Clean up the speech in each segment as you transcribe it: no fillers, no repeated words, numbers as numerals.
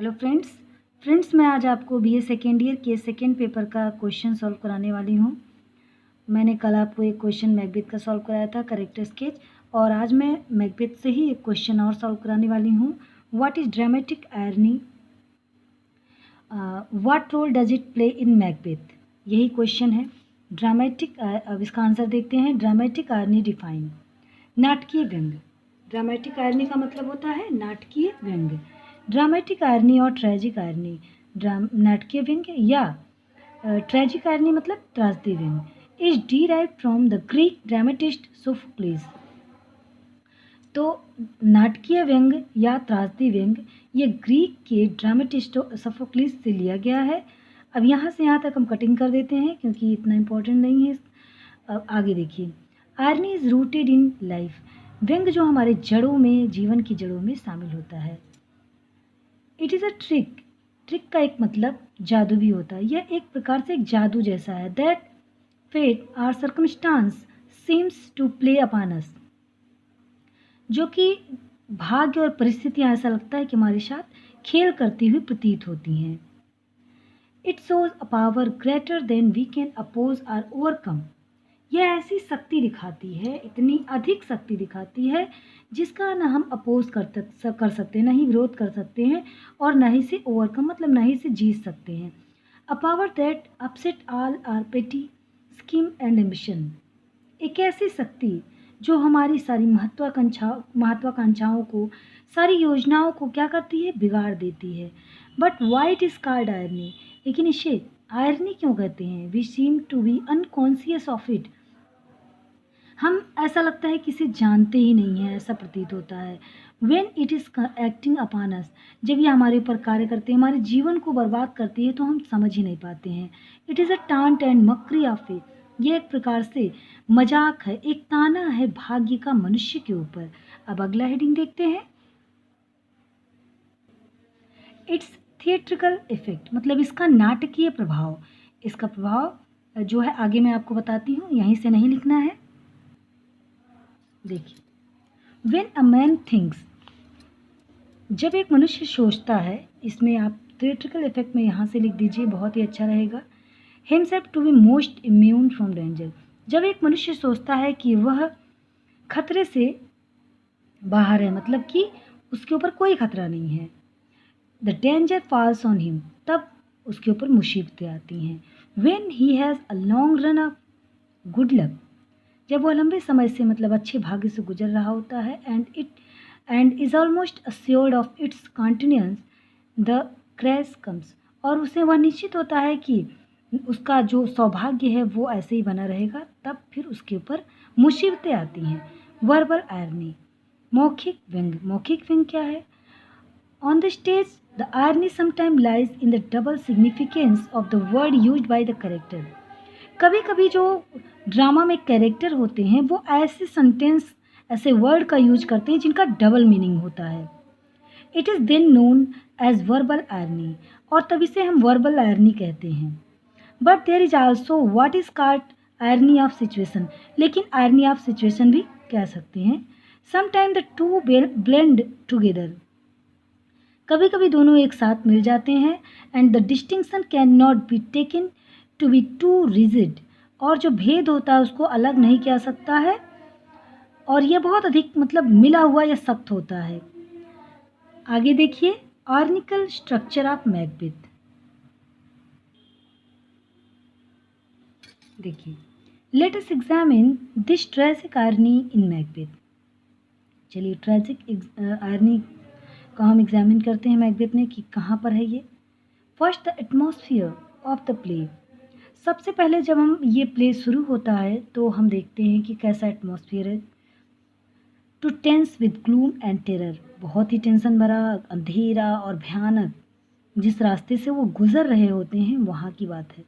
Hello friends मैं आज आपको बीए सेकेंड ईयर के सेकेंड पेपर का क्वेश्चन सॉल्व कराने वाली हूँ। मैंने कल आपको एक क्वेश्चन मैकबेथ का सॉल्व कराया था, करेक्टर स्केच, और आज मैं मैकबेथ से ही एक क्वेश्चन और सॉल्व कराने वाली हूँ। What is dramatic irony, what role does it play in Macbeth, यही क्वेश्चन है। ड्रामेटिक, अब इसका आंसर देखते हैं। ड्रामेटिक आयरनी डिफाइन, नाटकीय व्यंग्य। ड्रामेटिक आयरनी का मतलब होता है नाटकीय व्यंग्य। ड्रामेटिक आयरनी और ट्रेजिक आयरनी, नाटकीय व्यंग्य या ट्रेजिक आयरनी मतलब त्रासदी व्यंग्य, is derived from the Greek dramatist Sophocles. तो नाटकीय व्यंग्य या त्रासदी व्यंग्य ये ग्रीक के ड्रामेटिस्ट सोफोक्लिस से लिया गया है। अब यहाँ से यहाँ तक हम कटिंग कर देते हैं क्योंकि इतना इम्पोर्टेंट नहीं है। अब आगे देखिए, irony is rooted in life, व्यंग्य जो हमारे जड़ों में, जीवन की जड़ों में शामिल होता है। It is a trick, trick का एक मतलब जादू भी होता है। यह एक प्रकार से एक जादू जैसा है। That fate or circumstances seems to play upon us, जो कि भाग्य और परिस्थितियाँ ऐसा लगता है कि हमारे साथ खेल करती हुई प्रतीत होती हैं। It shows a power greater than we can oppose or overcome, यह ऐसी शक्ति दिखाती है, इतनी अधिक शक्ति दिखाती है जिसका ना हम अपोज कर सकते हैं, ना ही विरोध कर सकते हैं, और ना ही से ओवरकम मतलब ना ही से जीत सकते हैं। A power that upset all our petty scheme and ambition, एक ऐसी शक्ति जो हमारी सारी महत्वाकांक्षाओं को, सारी योजनाओं को क्या करती है, बिगाड़ देती है। But why it is called irony, लेकिन इसे आयरनी क्यों कहते हैं? We seem to be unconscious of it, हम ऐसा लगता है कि इसे जानते ही नहीं है, ऐसा प्रतीत होता है। When it is acting upon us, जब ये हमारे ऊपर कार्य करते हैं, हमारे जीवन को बर्बाद करती है, तो हम समझ ही नहीं पाते हैं। It is a taunt and mockery of it, ये एक प्रकार से मजाक है, एक ताना है भाग्य का मनुष्य के ऊपर। अब अगला हेडिंग देखते हैं। इट्स थिएट्रिकल इफेक्ट, मतलब इसका नाटकीय प्रभाव। इसका प्रभाव जो है आगे मैं आपको बताती हूँ, यहीं से नहीं लिखना है। देखिए, वेन अ मैन थिंक्स, जब एक मनुष्य सोचता है, इसमें आप थिएट्रिकल इफेक्ट में यहाँ से लिख दीजिए, बहुत ही अच्छा रहेगा। Himself to be most immune from danger, जब एक मनुष्य सोचता है कि वह खतरे से बाहर है, मतलब कि उसके ऊपर कोई खतरा नहीं है। The danger falls on him, तब उसके ऊपर मुसीबतें आती हैं। When he has a long run of good luck, जब वह लंबे समय से मतलब अच्छे भाग्य से गुजर रहा होता है। And is almost assured of its continuance, the crash comes, और उसे वह निश्चित होता है कि उसका जो सौभाग्य है वो ऐसे ही बना रहेगा, तब फिर उसके ऊपर मुसीबतें आती हैं। वर्बल आयरनी, मौखिक व्यंग्य। मौखिक व्यंग्य क्या है? On the stage the irony sometime lies in the double significance of the word used by the character, कभी कभी जो ड्रामा में कैरेक्टर होते हैं वो ऐसे सेंटेंस, ऐसे वर्ड का यूज करते हैं जिनका डबल मीनिंग होता है। It is then known as verbal irony, और तभी से हम वर्बल आयरनी कहते हैं। But there is also what is called irony of situation, लेकिन आयरनी ऑफ सिचुएशन भी कह सकते हैं। Sometime the two blend together, कभी कभी दोनों एक साथ मिल जाते हैं। And the distinction can not be taken to be too rigid, और जो भेद होता है उसको अलग नहीं किया सकता है, और यह बहुत अधिक मतलब मिला हुआ या सख्त होता है। आगे देखिए, आर्निकल स्ट्रक्चर ऑफ मैकबेथ। देखिए, let us examine this tragic irony in Macbeth. चलिए, ट्रेजिक आयरनी का हम एग्जामिन करते हैं मैकबेथ में कि कहाँ पर है ये। First, the atmosphere of the play, सबसे पहले जब हम ये प्ले शुरू होता है तो हम देखते हैं कि कैसा एटमॉस्फेयर है। Too tense with gloom and terror, बहुत ही टेंशन भरा, अंधेरा और भयानक जिस रास्ते से वो गुजर रहे होते हैं वहाँ की बात है।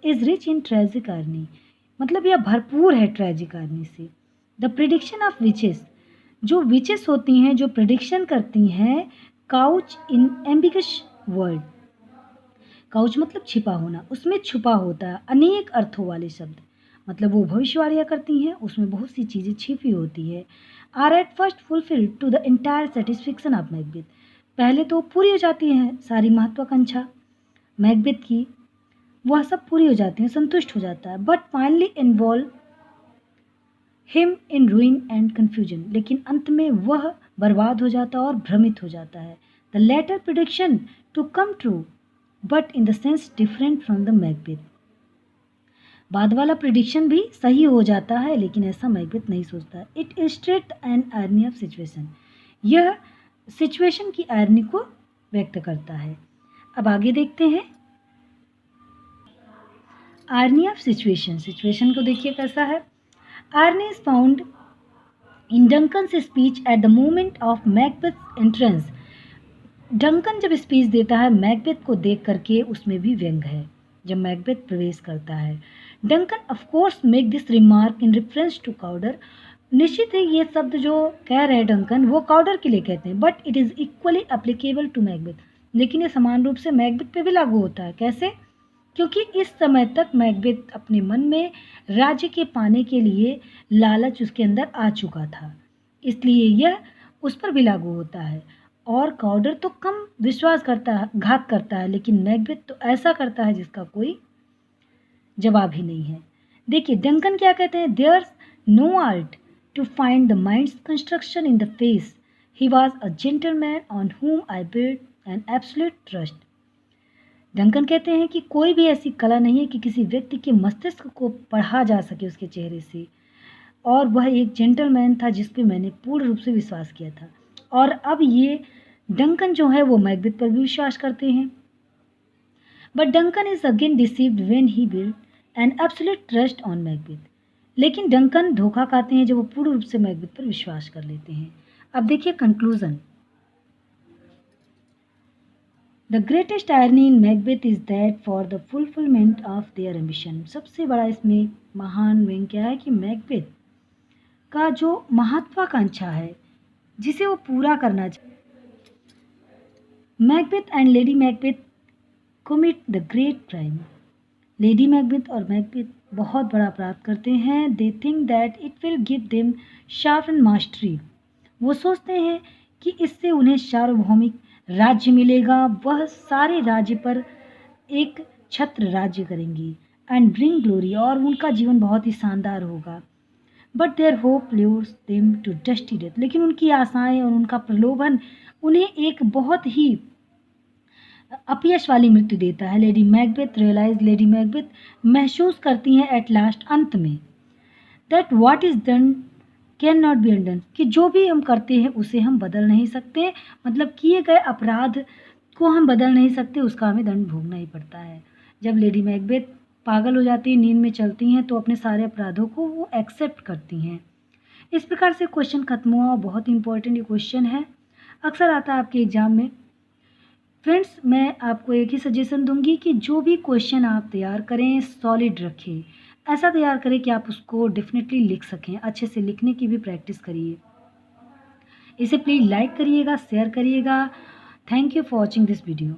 Is rich in tragic irony, मतलब यह भरपूर है ट्रेजिक आयरनी से। द प्रिडिक्शन ऑफ विचेस, जो विचेस होती हैं, जो प्रिडिक्शन करती हैं, काउच इन एम्बिगस वर्ड, काउच मतलब छिपा होना, उसमें छुपा होता है अनेक अर्थों वाले शब्द, मतलब वो भविष्यवाणियाँ करती हैं, उसमें बहुत सी चीज़ें छिपी होती है। Are at first fulfil to the entire satisfaction of Macbeth, पहले तो पूरी हो जाती हैं सारी महत्वाकांक्षा मैकबेथ की, वह सब पूरी हो जाती हैं, संतुष्ट हो जाता है, but finally involve him in रूइन and confusion, लेकिन अंत में वह बर्बाद हो जाता है और भ्रमित हो जाता है। The latter prediction to come true but in the sense different from the Macbeth, बाद वाला प्रिडिक्शन भी सही हो जाता है, लेकिन ऐसा मैकबेथ नहीं सोचता है। It illustrate N irony of situation, यह सिचुएशन की आयरनी को व्यक्त करता है। अब आगे देखते हैं आयरनी ऑफ सिचुएशन। सिचुएशन को देखिए कैसा है। Irony is found in Duncan's speech at the moment of Macbeth entrance. Duncan जब स्पीच देता है मैकबेथ को देख करके, उसमें भी व्यंग है जब मैकबेथ प्रवेश करता है। Duncan of course make this remark in reference to Cawdor, निश्चित है ये शब्द जो कह रहे हैं डंकन वो काउडर के लिए कहते हैं, but it is equally applicable to Macbeth, लेकिन ये समान रूप से मैकबेथ पे भी लागू होता है। कैसे? क्योंकि इस समय तक मैकबेथ अपने मन में राज्य के पाने के लिए लालच उसके अंदर आ चुका था, इसलिए यह उस पर भी लागू होता है। और काउडर तो कम विश्वास करता है, घात करता है, लेकिन मैकबेथ तो ऐसा करता है जिसका कोई जवाब ही नहीं है। देखिए डंकन क्या कहते हैं, there's no art to find the mind's construction in the face, he was a gentleman on whom I build an absolute trust. Duncan कहते हैं कि कोई भी ऐसी कला नहीं है कि किसी व्यक्ति के मस्तिष्क को पढ़ा जा सके उसके चेहरे से, और वह एक जेंटलमैन था जिस पे मैंने पूर्ण रूप से विश्वास किया था। और अब ये डंकन जो है वो मैकबेथ पर भी विश्वास करते हैं, but Duncan is again deceived when he build an absolute trust on Macbeth, लेकिन डंकन धोखा खाते हैं जब वो पूर्ण रूप से मैकबेथ पर विश्वास कर लेते हैं। अब देखिए conclusion. The greatest irony in Macbeth is that for the fulfilment of their ambition, सबसे बड़ा इसमें महान व्यंग क्या है कि मैकबेथ का जो महत्वाकांक्षा है जिसे वो पूरा करना चाहिए, Macbeth and lady Macbeth commit the great crime, lady Macbeth और मैकबेथ बहुत बड़ा अपराध करते हैं। They think that it will give them sharpen mastery, वो सोचते हैं कि इससे उन्हें सार्वभौमिक राज्य मिलेगा, वह सारे राज्य पर एक छत्र राज्य करेंगी। एंड ब्रिंग ग्लोरी, और उनका जीवन बहुत ही शानदार होगा। But their hope lures them to dusty death, लेकिन उनकी आशाएं और उनका प्रलोभन उन्हें एक बहुत ही अपयश वाली मृत्यु देता है। Lady Macbeth realise, lady Macbeth महसूस करती हैं एट लास्ट अंत में, that what is done can not be undone, कि जो भी हम करते हैं उसे हम बदल नहीं सकते, मतलब किए गए अपराध को हम बदल नहीं सकते, उसका हमें दंड भोगना ही पड़ता है। जब लेडी मैकबेथ पागल हो जाती हैं, नींद में चलती हैं, तो अपने सारे अपराधों को वो एक्सेप्ट करती हैं। इस प्रकार से क्वेश्चन खत्म हुआ, और बहुत इंपॉर्टेंट ये क्वेश्चन है, अक्सर आता है आपके एग्जाम में। फ्रेंड्स, मैं आपको एक ही सजेशन दूंगी कि जो भी क्वेश्चन आप तैयार करें सॉलिड रखें, ऐसा तैयार करें कि आप उसको डेफिनेटली लिख सकें, अच्छे से लिखने की भी प्रैक्टिस करिए। इसे प्लीज़ लाइक करिएगा, शेयर करिएगा। Thank you for watching this video.